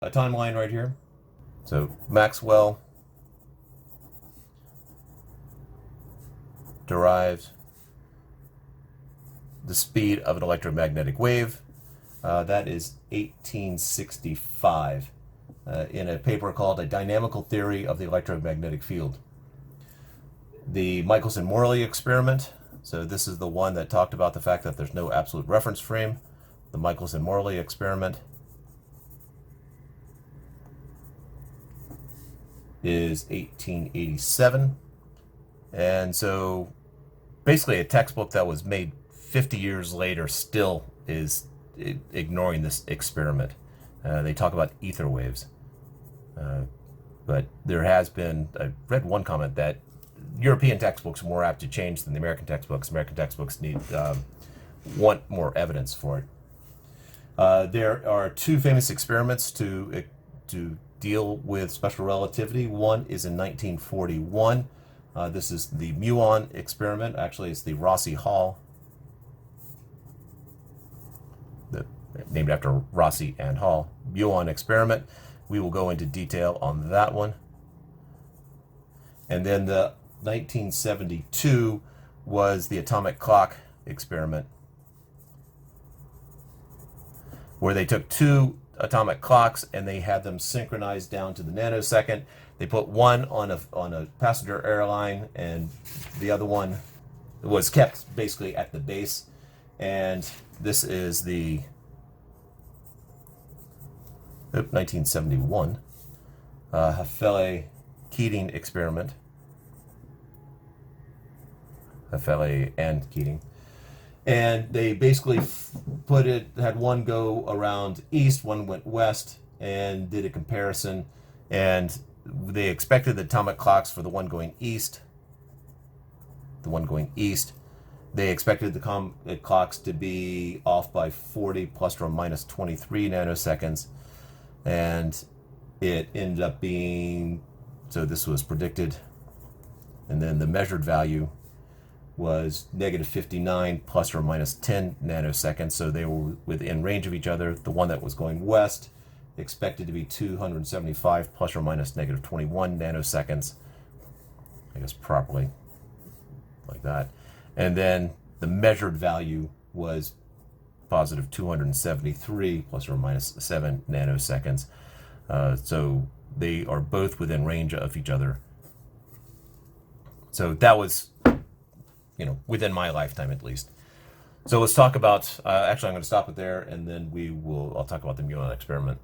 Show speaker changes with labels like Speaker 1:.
Speaker 1: a timeline right here. So Maxwell derived the speed of an electromagnetic wave. That is 1865 in a paper called A Dynamical Theory of the Electromagnetic Field. The Michelson-Morley Experiment. So this is the one that talked about the fact that there's no absolute reference frame. The Michelson-Morley Experiment is 1887. And so basically a textbook that was made 50 years later still is ignoring this experiment. They talk about ether waves. But there has been, I read one comment that European textbooks are more apt to change than the American textbooks. American textbooks want more evidence for it. There are two famous experiments to deal with special relativity. One is in 1941. This is the Muon Experiment. Actually, it's the Rossi-Hall, named after Rossi and Hall. Muon Experiment. We will go into detail on that one. And then the 1972 was the atomic clock experiment, where they took two atomic clocks and they had them synchronized down to the nanosecond. They put one on a passenger airline, and the other one was kept basically at the base. And this is the 1971 Hafele-Keating experiment. Hafele and Keating. And they basically had one go around east, one went west, and did a comparison. And they expected the atomic clocks for the one going east. They expected the clocks to be off by 40 plus or minus 23 nanoseconds. And it ended up being, so this was predicted. And then the measured value was negative 59 plus or minus 10 nanoseconds. So they were within range of each other. The one that was going west expected to be 275 plus or minus negative 21 nanoseconds. I guess properly like that. And then the measured value was positive 273 plus or minus 7 nanoseconds. So they are both within range of each other. So that was, within my lifetime at least. So let's talk about, actually I'm going to stop it there, and then I'll talk about the Muon experiment.